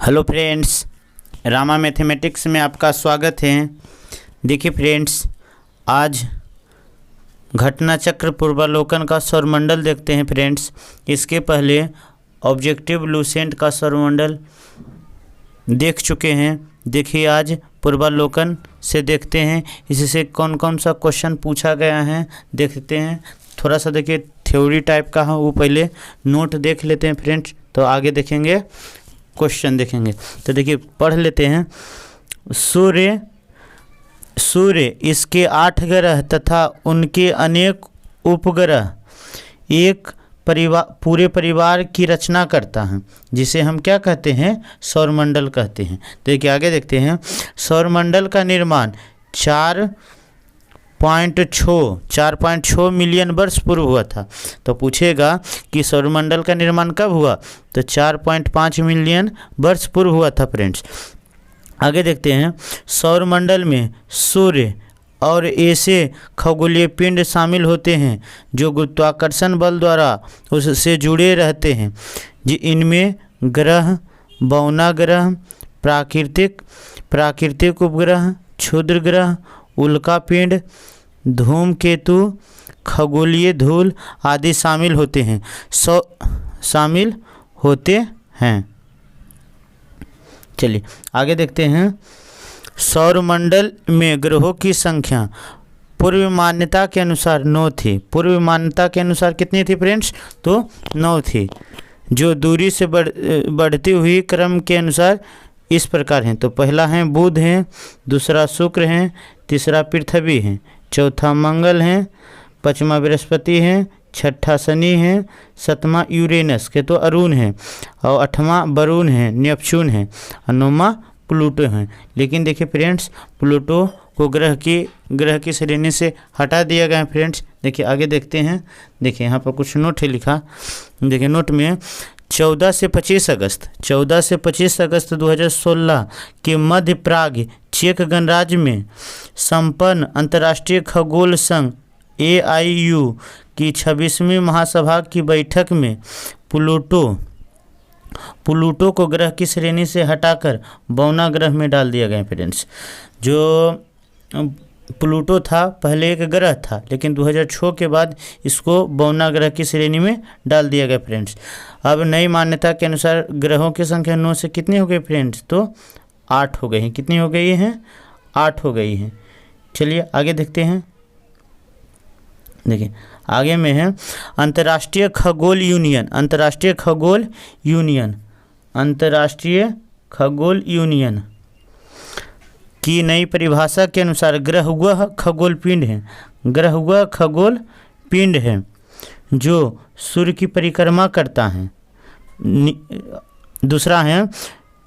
Hello friends, Rama mathematics में आपका स्वागत है। देखिए फ्रेंड्स, आज घटना चक्र पूर्वालोकन का सौरमंडल देखते हैं फ्रेंड्स। इसके पहले ऑब्जेक्टिव लूसेंट का सौरमंडल देख चुके हैं। देखिए आज पूर्वालोकन से देखते हैं इससे कौन कौन सा क्वेश्चन पूछा गया है, देखते हैं। थोड़ा सा देखिए थ्योरी टाइप का है, वो पहले नोट देख लेते हैं फ्रेंड्स, तो आगे देखेंगे क्वेश्चन देखेंगे। तो देखिए पढ़ लेते हैं। सूर्य इसके 8 ग्रह तथा उनके अनेक उपग्रह एक पूरे परिवार की रचना करता है, जिसे हम क्या कहते हैं? सौरमंडल कहते हैं। देखिए आगे देखते हैं। सौरमंडल का निर्माण 4.6 मिलियन वर्ष पूर्व हुआ था। तो पूछेगा कि सौरमंडल का निर्माण कब हुआ? तो 4.5 मिलियन वर्ष पूर्व हुआ था फ्रेंड्स। आगे देखते हैं। सौरमंडल में सूर्य और ऐसे खगोलीय पिंड शामिल होते हैं जो गुरुत्वाकर्षण बल द्वारा उससे जुड़े रहते हैं। इनमें ग्रह, बौना ग्रह, प्राकृतिक उपग्रह, क्षुद्र ग्रह, उल्का पिंड, धूमकेतु, खगोलीय धूल आदि शामिल होते हैं। चलिए आगे देखते हैं। सौरमंडल में ग्रहों की संख्या पूर्व मान्यता के अनुसार 9 थी। पूर्व मान्यता के अनुसार कितनी थी फ्रेंड्स? तो 9 थी, जो दूरी से बढ़ती हुई क्रम के अनुसार इस प्रकार हैं। तो पहला है बुध है, दूसरा शुक्र है, तीसरा पृथ्वी है, चौथा मंगल है, पाँचवा बृहस्पति है, छठा शनि है, सातवां यूरेनस के तो अरुण है, और आठवां वरुण है, नेपच्यून है, और नौवां प्लूटो है। लेकिन देखिए फ्रेंड्स, प्लूटो को ग्रह की श्रेणी से हटा दिया गया है फ्रेंड्स। देखिए आगे देखते हैं। देखिए यहाँ पर कुछ नोट है लिखा। देखिए नोट में 14 से 25 अगस्त 2016 के मध्य प्राग चेक गणराज्य में संपन्न अंतर्राष्ट्रीय खगोल संघ AIU की 26वीं महासभा की बैठक में प्लूटो को ग्रह की श्रेणी से हटाकर बौना ग्रह में डाल दिया गया फ्रेंड्स। जो प्लूटो था पहले एक ग्रह था, लेकिन 2006 के बाद इसको बौना ग्रह की श्रेणी में डाल दिया गया फ्रेंड्स। अब नई मान्यता के अनुसार ग्रहों की संख्या 9 से कितनी हो गई फ्रेंड्स? तो 8 हो गई हैं। कितनी हो गई हैं? 8 हो गई हैं। चलिए आगे देखते हैं। देखिए आगे में है अंतर्राष्ट्रीय खगोल यूनियन की नई परिभाषा के अनुसार ग्रह वह खगोल पिंड है जो सूर्य की परिक्रमा करता है। दूसरा है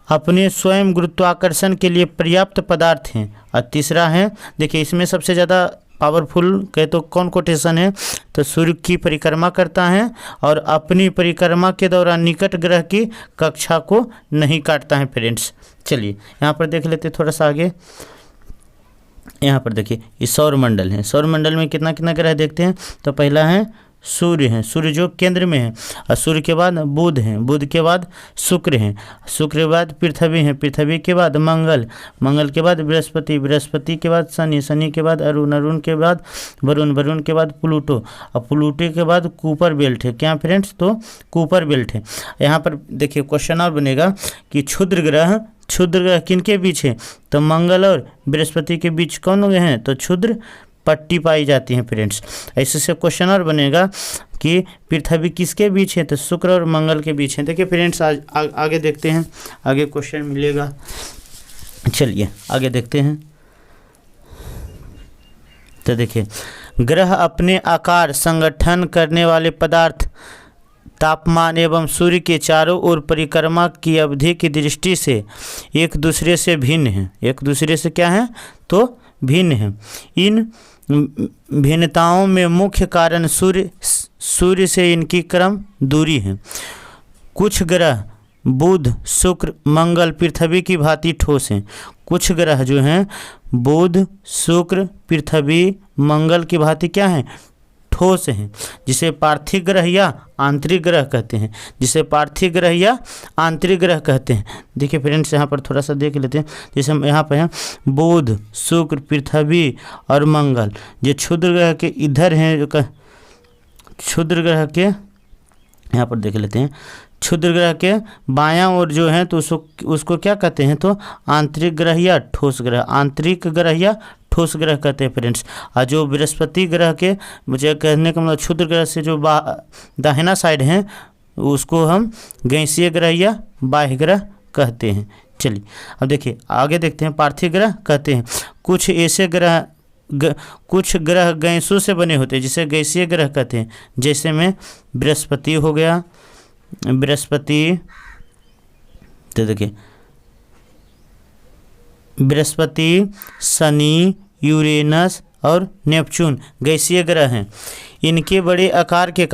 अपने स्वयं गुरुत्वाकर्षण के लिए पर्याप्त पदार्थ हैं। और तीसरा है, देखिए इसमें सबसे ज़्यादा पावरफुल कहे तो कौन कोटेशन है? तो सूर्य की परिक्रमा करता है और अपनी परिक्रमा के दौरान निकट ग्रह की कक्षा को नहीं काटता है फ्रेंड्स। चलिए यहाँ पर देख लेते थोड़ा सा आगे। यहाँ पर देखिए ये सौरमंडल है। सौरमंडल में कितना कितना ग्रह देखते हैं। तो पहला है सूर्य जो केंद्र में है, और सूर्य के बाद बुध है, बुध के बाद शुक्र है, शुक्र के बाद पृथ्वी है, पृथ्वी के बाद मंगल के बाद बृहस्पति के बाद शनि के बाद अरुण के बाद वरुण के बाद प्लूटो, और प्लूटो के बाद कूपर बेल्ट है। क्या फ्रेंड्स? तो कूपर बेल्ट है। यहाँ पर देखिए क्वेश्चन और बनेगा कि क्षुद्र ग्रह किनके बीच है? तो मंगल और बृहस्पति के बीच कौन हुए हैं? तो क्षुद्र पट्टी पाई जाती है फ्रेंड्स। ऐसे से क्वेश्चन और बनेगा कि पृथ्वी किसके बीच है? तो शुक्र और मंगल के बीच है। देखिए फ्रेंड्स आज आगे देखते हैं, आगे क्वेश्चन मिलेगा। चलिए आगे देखते हैं। तो देखिए ग्रह अपने आकार, संगठन करने वाले पदार्थ, तापमान एवं सूर्य के चारों ओर परिक्रमा की अवधि की दृष्टि से एक दूसरे से भिन्न है। एक दूसरे से क्या है? तो भिन्न है। इन भिन्नताओं में मुख्य कारण सूर्य से इनकी क्रम दूरी है। कुछ ग्रह बुध, शुक्र, मंगल, पृथ्वी की भांति ठोस हैं। कुछ ग्रह जो हैं बुध, शुक्र, पृथ्वी, मंगल की भांति क्या हैं? ठोस हैं, जिसे पार्थिव ग्रह या आंतरिक ग्रह कहते हैं, जिसे पार्थिव ग्रह या आंतरिक ग्रह कहते हैं। देखिए फ्रेंड्स, यहाँ पर थोड़ा सा देख लेते हैं। जैसे हम यहाँ पर हैं बुध, शुक्र, पृथ्वी और मंगल, ये क्षुद्र ग्रह के इधर हैं, क्षुद्र ग्रह के यहाँ पर देख लेते हैं, क्षुद्र ग्रह के बायां ओर जो है तो उसको क्या कहते हैं, तो आंतरिक ग्रह या ठोस ग्रह, आंतरिक ग्रह या ठोस ग्रह कहते हैं फ्रेंड्स। और जो बृहस्पति ग्रह के, मुझे कहने का मतलब क्षुद्र ग्रह से जो दाहिना साइड है उसको हम गैसीय ग्रह या बाह्य ग्रह कहते हैं। चलिए अब देखिए आगे देखते हैं। पार्थिव ग्रह कहते हैं कुछ ऐसे ग्रह कुछ ग्रह गैसों से बने होते हैं जिसे गैसीय ग्रह कहते हैं। जैसे में बृहस्पति हो गया, बृहस्पति, तो देखिए बृहस्पति, शनि, यूरेनस और नेपच्यून गैसीय ग्रह हैं। इनके बड़े आकार के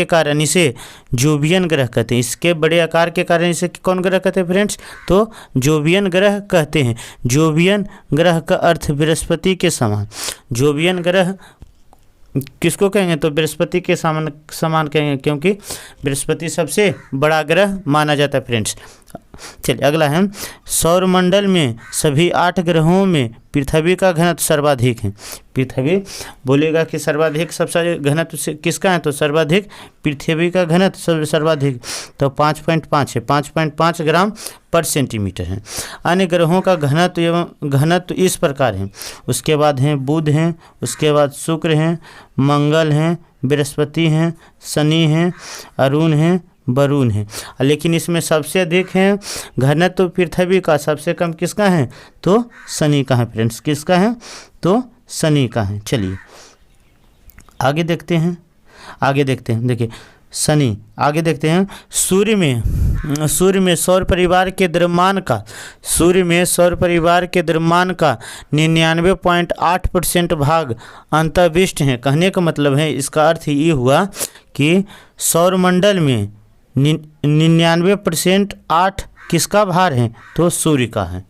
कारण इसे जोवियन ग्रह कहते हैं। इसके बड़े आकार के कारण इसे कौन ग्रह कहते हैं फ्रेंड्स, तो जोवियन ग्रह कहते हैं। जोवियन ग्रह का अर्थ बृहस्पति के समान। जोवियन ग्रह किसको कहेंगे, तो बृहस्पति के समान कहेंगे, क्योंकि बृहस्पति सबसे बड़ा ग्रह माना जाता है फ्रेंड्स। चलिए अगला है, सौरमंडल में सभी 8 ग्रहों में पृथ्वी का घनत्व सर्वाधिक है। पृथ्वी बोलेगा कि सर्वाधिक सबसे घनत्व से किसका है, तो सर्वाधिक पृथ्वी का घनत्व सर्वाधिक, तो 5.5 है, 5.5 ग्राम पर सेंटीमीटर है। अन्य ग्रहों का घनत्व इस प्रकार है। उसके बाद हैं बुध हैं, उसके बाद शुक्र हैं, मंगल हैं, बृहस्पति हैं, शनि हैं, अरुण हैं, वरुण है। लेकिन इसमें सबसे अधिक है घनत्व पृथ्वी का, सबसे कम किसका है, तो शनि का है फ्रेंड्स। किसका है, तो शनि का है। चलिए आगे देखते हैं, देखिए शनि, आगे देखते हैं। सूर्य में सौर परिवार के द्रव्यमान का 99.8% भाग अंतर्विष्ट है। कहने का मतलब है, इसका अर्थ ये हुआ कि सौरमंडल में 99% 8 किसका भार है, तो सूर्य का है।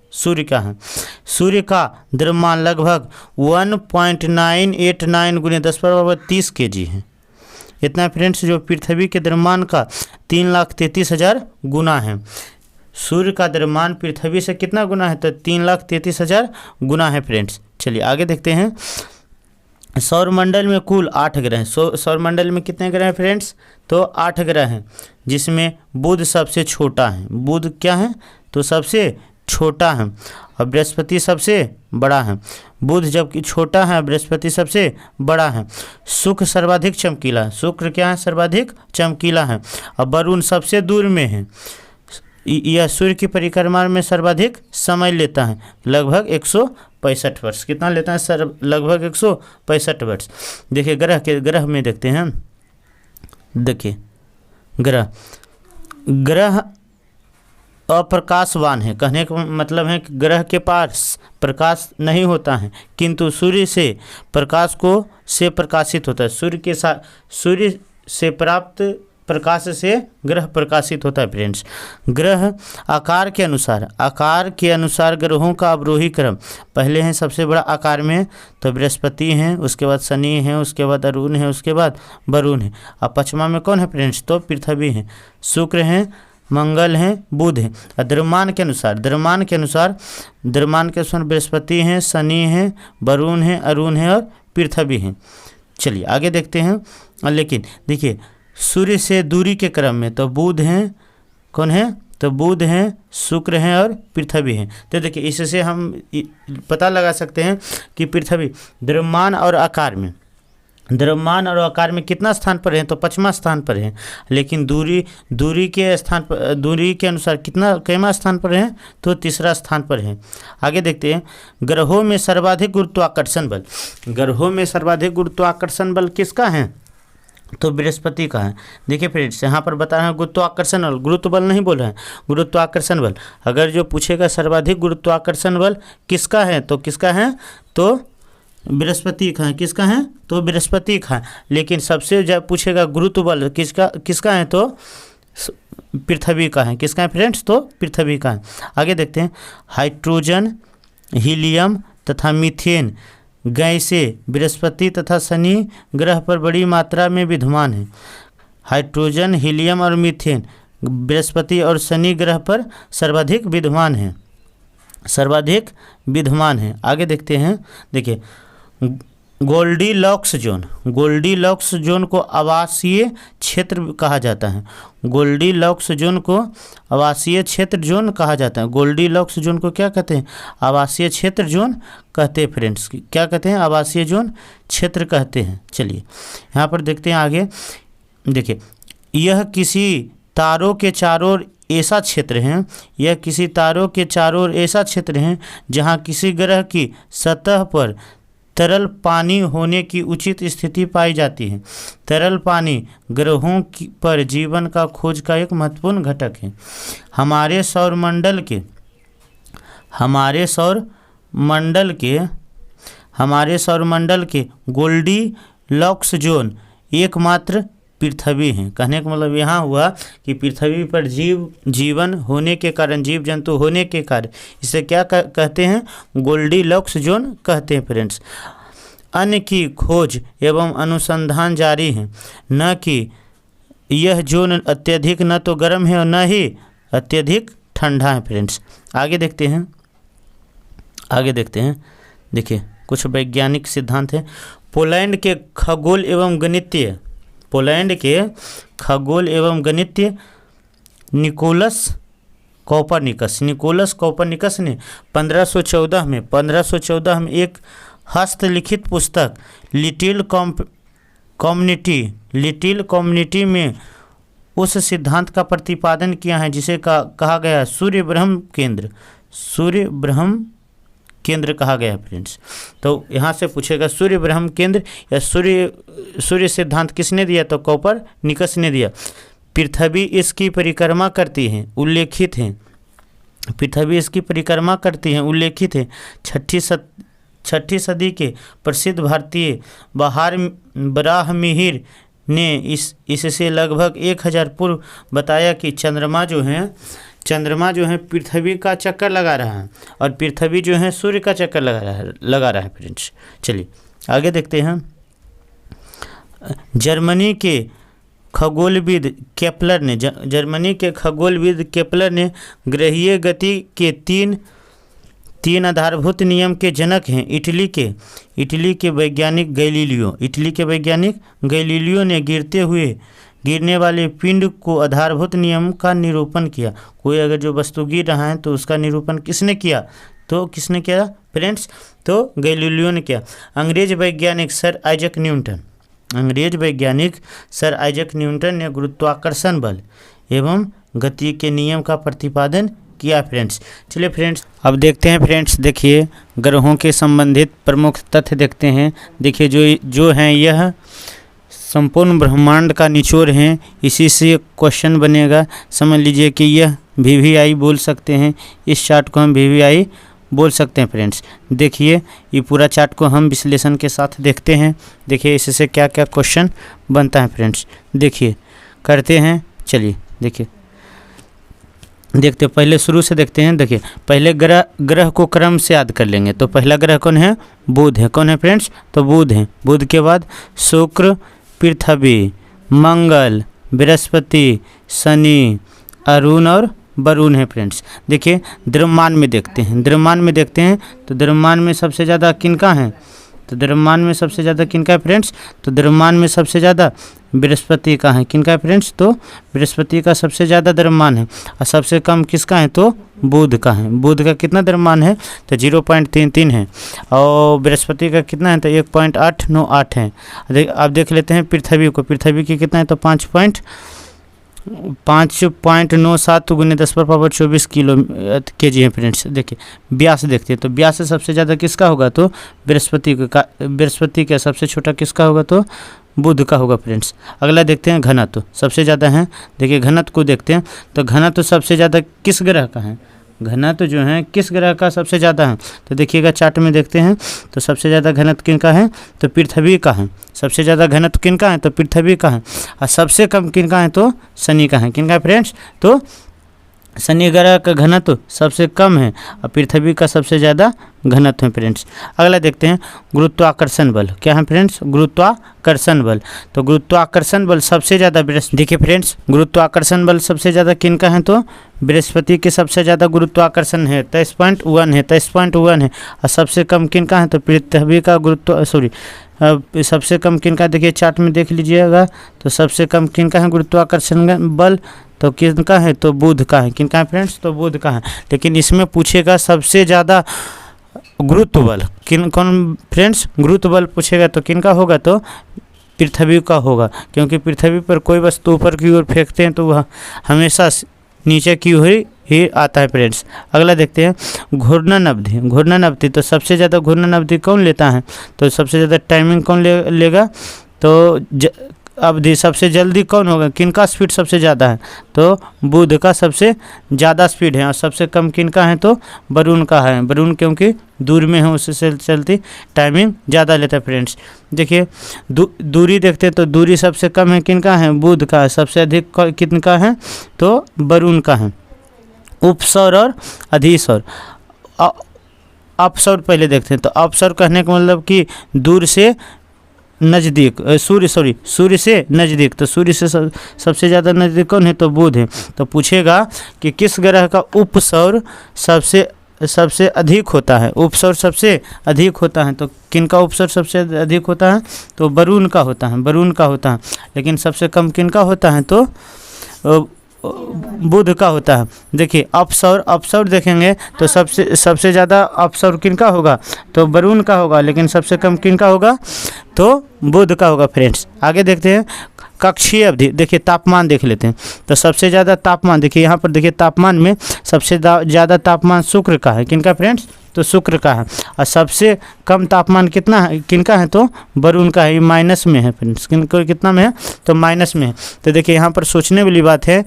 सूर्य का द्रव्यमान लगभग 1.989 × 10⁻30 kg है। इतना फ्रेंड्स जो पृथ्वी के द्रव्यमान का 3,33,000 गुना है। सूर्य का द्रव्यमान पृथ्वी से कितना गुना है, तो 3,33,000 गुना है फ्रेंड्स। चलिए आगे देखते हैं। सौरमंडल में कुल 8 ग्रह हैं। सौरमंडल में कितने ग्रह हैं फ्रेंड्स, तो 8 ग्रह हैं, जिसमें बुध सबसे छोटा है। बुध क्या है, तो सबसे छोटा है, और बृहस्पति सबसे बड़ा है। बुध जबकि छोटा है, बृहस्पति सबसे बड़ा है। शुक्र सर्वाधिक चमकीला है। शुक्र क्या है, सर्वाधिक चमकीला है, और वरुण सबसे दूर में है। यह सूर्य की परिक्रमा में सर्वाधिक समय लेता है, लगभग 165 वर्ष। कितना लेता है सर, लगभग 165 वर्ष। देखिए ग्रह में देखते हैं। देखिए ग्रह अप्रकाशवान है। कहने का मतलब है कि ग्रह के पास प्रकाश नहीं होता है, किंतु सूर्य से प्रकाशित होता है। सूर्य से प्राप्त प्रकाश से ग्रह प्रकाशित होता है फ्रेंड्स। ग्रह आकार के अनुसार ग्रहों का अवरोही क्रम, पहले हैं सबसे बड़ा आकार में, तो बृहस्पति हैं, उसके बाद शनि हैं, उसके बाद अरुण है, उसके बाद वरुण है। अब पचमा में कौन है फ्रेंड्स, तो पृथ्वी है, शुक्र हैं, मंगल हैं, बुध हैं। द्रव्यमान के अनुसार बृहस्पति हैं, शनि हैं, वरुण हैं, अरुण हैं और पृथ्वी हैं। चलिए आगे देखते हैं। लेकिन देखिए सूर्य से दूरी के क्रम में तो बुध हैं, कौन है, तो बुध हैं, शुक्र हैं और पृथ्वी हैं। तो देखिए इससे हम पता लगा सकते हैं कि पृथ्वी द्रव्यमान और आकार में कितना स्थान पर है, तो 5वां स्थान पर है। लेकिन दूरी के अनुसार कैमा स्थान पर है, तो 3रा स्थान पर है। आगे देखते हैं। ग्रहों में सर्वाधिक गुरुत्वाकर्षण बल किसका है, तो बृहस्पति का है। देखिए फ्रेंड्स यहाँ पर बता रहे हैं गुरुत्वाकर्षण बल, गुरुत्व बल नहीं बोल रहे हैं, गुरुत्वाकर्षण बल। अगर जो पूछेगा सर्वाधिक गुरुत्वाकर्षण बल किसका है, तो किसका है, तो बृहस्पति का है। किसका है, तो बृहस्पति का है। लेकिन सबसे जब पूछेगा गुरुत्व बल किसका है, तो पृथ्वी का है। किसका है फ्रेंड्स, तो पृथ्वी का है। आगे देखते हैं। हाइड्रोजन, हीलियम तथा मीथेन गैसें बृहस्पति तथा शनि ग्रह पर बड़ी मात्रा में विद्यमान हैं। हाइड्रोजन, हीलियम और मीथेन बृहस्पति और शनि ग्रह पर सर्वाधिक विद्यमान हैं, सर्वाधिक विद्यमान हैं। आगे देखते हैं, देखिए गोल्डीलॉक्स जोन, गोल्डीलॉक्स जोन को आवासीय क्षेत्र कहा जाता है। गोल्डीलॉक्स जोन को आवासीय क्षेत्र जोन कहा जाता है। गोल्डीलॉक्स जोन को क्या कहते हैं? आवासीय क्षेत्र जोन कहते हैं फ्रेंड्स। क्या कहते हैं? आवासीय जोन क्षेत्र कहते हैं। चलिए यहाँ पर देखते हैं आगे। देखिए यह किसी तारों के चारों ओर ऐसा क्षेत्र है, यह किसी तारों के चारों ओर ऐसा क्षेत्र है जहाँ किसी ग्रह की सतह पर तरल पानी होने की उचित स्थिति पाई जाती है। तरल पानी ग्रहों पर जीवन का खोज का एक महत्वपूर्ण घटक है। हमारे सौरमंडल के गोल्डीलॉक्स जोन एकमात्र पृथ्वी हैं। कहने का मतलब यहाँ हुआ कि पृथ्वी पर जीवन होने के कारण, जीव जंतु होने के कारण इसे क्या कहते हैं? गोल्डीलॉक्स जोन कहते हैं फ्रेंड्स। अन्य की खोज एवं अनुसंधान जारी है, न कि यह जोन अत्यधिक न तो गर्म है और न ही अत्यधिक ठंडा है फ्रेंड्स। आगे देखते हैं, देखिए कुछ वैज्ञानिक सिद्धांत हैं। पोलैंड के खगोल एवं गणितज्ञ निकोलस कोपरनिकस ने 1514 में एक हस्तलिखित पुस्तक लिटिल कम्युनिटी में उस सिद्धांत का प्रतिपादन किया है जिसे कहा गया सूर्य ब्रह्म केंद्र कहा गया है फ्रेंड्स। तो यहाँ से पूछेगा सूर्य ब्रह्म केंद्र या सूर्य सिद्धांत किसने दिया? तो कोपरनिकस ने दिया। पृथ्वी इसकी परिक्रमा करती है, उल्लेखित है। पृथ्वी इसकी परिक्रमा करती है, उल्लेखित है। छठी सदी के प्रसिद्ध भारतीय बराहमिहिर ने इससे लगभग 1000 पूर्व बताया कि चंद्रमा जो है पृथ्वी का चक्कर लगा रहा है और पृथ्वी जो है सूर्य का चक्कर लगा रहा है फ्रेंड्स। चलिए आगे देखते हैं। जर्मनी के खगोलविद केपलर ने ग्रहीय गति के तीन आधारभूत नियम के जनक हैं। इटली के वैज्ञानिक गैलीलियो ने गिरने वाले पिंड को आधारभूत नियम का निरूपण किया। कोई अगर जो वस्तु गिर रहा है तो उसका निरूपण किसने किया? तो किसने किया फ्रेंड्स? तो गैलीलियो ने किया। अंग्रेज वैज्ञानिक सर आइजक न्यूटन ने गुरुत्वाकर्षण बल एवं गति के नियम का प्रतिपादन किया फ्रेंड्स। चलिए फ्रेंड्स अब देखते हैं फ्रेंड्स, देखिए ग्रहों के संबंधित प्रमुख तथ्य देखते हैं। देखिए जो हैं यह संपूर्ण ब्रह्मांड का निचोड़ है। इसी से क्वेश्चन बनेगा। समझ लीजिए कि यह VVI बोल सकते हैं, इस चार्ट को हम VVI बोल सकते हैं फ्रेंड्स। देखिए ये पूरा चार्ट को हम विश्लेषण के साथ देखते हैं। देखिए इससे क्या क्या क्वेश्चन बनता है फ्रेंड्स, देखिए करते हैं। चलिए देखते पहले शुरू से देखते हैं। देखिए पहले ग्रह को क्रम से याद कर लेंगे। तो पहला ग्रह कौन है? बुध है। कौन है फ्रेंड्स? तो बुध है। बुध के बाद शुक्र, पृथ्वी, मंगल, बृहस्पति, शनि, अरुण और वरुण है फ्रेंड्स। देखिए द्रव्यमान में देखते हैं। तो द्रव्यमान में सबसे ज़्यादा किनका है? तो द्रव्यमान में सबसे ज़्यादा किनका है फ्रेंड्स? तो द्रव्यमान में सबसे ज़्यादा बृहस्पति का है। किनका है फ्रेंड्स? तो बृहस्पति का सबसे ज़्यादा द्रव्यमान है। और सबसे कम किसका है? तो बुध का है। बुध का कितना द्रव्यमान है? तो 0.33 है। और बृहस्पति का कितना है? तो 1.898 है। अब देख लेते हैं पृथ्वी को। पृथ्वी की कितना है? तो 5.97 गुने 10⁻24 kg है फ्रेंड्स। देखिए व्यास देखते हैं। तो व्यास से सबसे ज़्यादा किसका होगा? तो बृहस्पति का सबसे छोटा किसका होगा? तो बुध का होगा फ्रेंड्स। अगला देखते हैं घनत्व सबसे ज़्यादा है। देखिए घनत्व को देखते हैं। तो घनत्व सबसे ज़्यादा किस ग्रह का है? घनत्व जो है किस ग्रह का सबसे ज़्यादा है? तो देखिएगा चार्ट में देखते हैं। तो सबसे ज़्यादा घनत्व किनका है? तो पृथ्वी का है। सबसे ज़्यादा घनत्व किनका है? तो पृथ्वी का है। और सबसे कम किनका है? तो शनि का है। किनका है फ्रेंड्स? तो शनि ग्रह का घनत्व सबसे कम है और पृथ्वी का सबसे ज़्यादा घनत्व है फ्रेंड्स। अगला देखते हैं गुरुत्वाकर्षण बल। क्या है फ्रेंड्स? गुरुत्वाकर्षण बल। तो गुरुत्वाकर्षण बल सबसे ज़्यादा देखिए फ्रेंड्स, गुरुत्वाकर्षण बल सबसे ज़्यादा किन का है? तो बृहस्पति के सबसे ज़्यादा गुरुत्वाकर्षण है 23.1 है, 23.1 है। और सबसे कम किन का है? तो पृथ्वी का सबसे कम किन का? देखिए चार्ट में देख लीजिएगा। तो सबसे कम किन का है गुरुत्वाकर्षण बल? तो किनका है? तो बुध का है। किनका है फ्रेंड्स? तो बुध का है। लेकिन इसमें पूछेगा सबसे ज़्यादा गुरुत्व बल कौन फ्रेंड्स? गुरुत्व बल पूछेगा तो किनका होगा? तो पृथ्वी का होगा, क्योंकि पृथ्वी पर कोई वस्तु ऊपर की ओर फेंकते हैं तो वह हमेशा नीचे की ओर ही आता है फ्रेंड्स। अगला देखते हैं घूर्णन अवधि। घूर्णन अवधि तो सबसे ज़्यादा घूर्णन अवधि कौन लेता है? तो सबसे ज़्यादा टाइमिंग कौन लेगा? तो अवधि सबसे जल्दी कौन होगा? किनका स्पीड सबसे ज़्यादा है? तो बुध का सबसे ज़्यादा स्पीड है। और सबसे कम किनका है? तो वरुण का है। वरुण क्योंकि दूर में है, उससे चलती टाइमिंग ज़्यादा लेता है फ्रेंड्स। देखिए दूरी देखते हैं तो दूरी सबसे कम है किनका है? बुध का है। सबसे अधिक किनका है? तो वरुण का है। उपसौर और अधिसौर। अपसौर पहले देखते हैं। तो अपसौर कहने का मतलब कि दूर से नज़दीक, सूर्य से नज़दीक। तो सूर्य से सबसे ज़्यादा नज़दीक कौन है? तो बुध है। तो पूछेगा कि किस ग्रह का उपसौर सबसे अधिक होता है? उपसौर सबसे अधिक होता है। तो किनका उपसौर सबसे अधिक होता है? तो वरुण का होता है। वरुण का होता है। लेकिन सबसे कम किनका होता है? तो बुध का होता है। देखिए अपसौर देखेंगे तो सबसे ज़्यादा अपसौर किनका होगा? तो वरुण का होगा। लेकिन सबसे कम किनका होगा? तो बुध का होगा फ्रेंड्स। आगे देखते हैं कक्षीय अवधि। देखिए तापमान देख लेते हैं। तो सबसे ज़्यादा तापमान देखिए यहाँ पर, देखिए तापमान में सबसे ज़्यादा तापमान शुक्र का है। किनका फ्रेंड्स? तो शुक्र का है। और सबसे कम तापमान कितना है? किनका है? तो वरुण का है। ये माइनस में है फ्रेंड्स। कितना में है? तो माइनस में है। तो देखिए यहाँ पर सोचने वाली बात है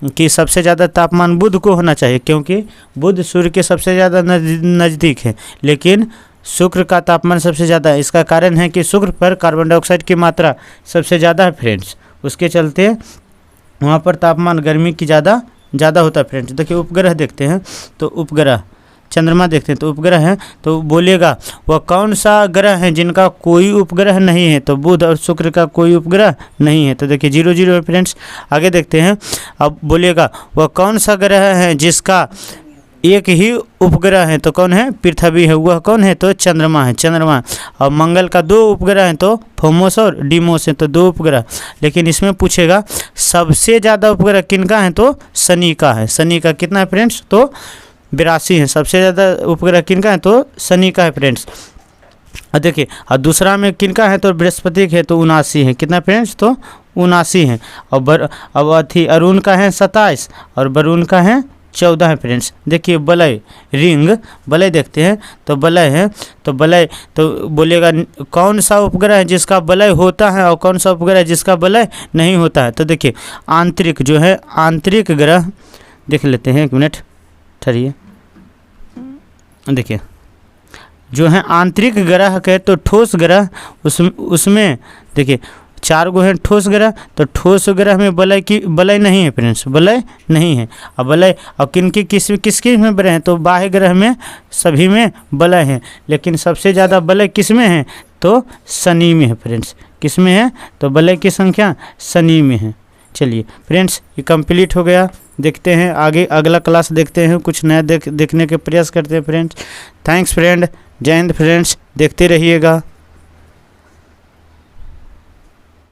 कि सबसे ज़्यादा तापमान बुध को होना चाहिए, क्योंकि बुध सूर्य के सबसे ज़्यादा नज़दीक है। लेकिन शुक्र का तापमान सबसे ज़्यादा है। इसका कारण है कि शुक्र पर कार्बन डाइऑक्साइड की मात्रा सबसे ज़्यादा है फ्रेंड्स। उसके चलते वहाँ पर तापमान गर्मी की ज़्यादा होता है फ्रेंड्स। देखिए उपग्रह देखते हैं। तो उपग्रह चंद्रमा देखते हैं। तो उपग्रह है तो बोलेगा वह कौन सा ग्रह है जिनका कोई उपग्रह नहीं है? तो बुध और शुक्र का कोई उपग्रह नहीं है। तो देखिए 0 है फ्रेंड्स। आगे देखते हैं। अब बोलेगा वह कौन सा ग्रह है जिसका एक ही उपग्रह है? तो कौन है? पृथ्वी है। वह कौन है? तो चंद्रमा है। चंद्रमा। और मंगल का 2 उपग्रह हैं, तो फोमोस और डीमोस हैं। तो 2 उपग्रह। लेकिन इसमें पूछेगा सबसे ज़्यादा उपग्रह किनका है? तो शनि का है। शनि का कितना है फ्रेंड्स? तो 82 है। सबसे ज़्यादा उपग्रह किनका है? तो शनि का है फ्रेंड्स। और देखिए और दूसरा में किनका है? तो बृहस्पति है। तो 79 है। कितना फ्रेंड्स? तो 79 है। और अब अरुण का है 27 और वरुण का है 14 है फ्रेंड्स। देखिए वलय वलय देखते हैं। तो वलय है। तो वलय तो बोलेगा कौन सा उपग्रह है जिसका वलय होता है और कौन सा उपग्रह है जिसका वलय नहीं होता है? तो देखिए आंतरिक ग्रह देख लेते हैं। 1 मिनट ठहरिए। देखिए जो है आंतरिक ग्रह के, तो ठोस ग्रह उसमें देखिए 4 गो है ठोस ग्रह। तो ठोस ग्रह में वलय नहीं है फ्रेंड्स। वलय नहीं है। अब वलय और किसके में वलय है? तो बाह्य ग्रह में सभी में वलय है। लेकिन सबसे ज़्यादा वलय किस में है? तो शनि में है फ्रेंड्स। किस में है? तो वलय की संख्या शनि में है। चलिए फ्रेंड्स ये कंप्लीट हो गया। देखते हैं आगे अगला क्लास देखते हैं, कुछ नया देखने के प्रयास करते हैं फ्रेंड्स। Thanks friend. जय हिंद फ्रेंड्स। देखते रहिएगा।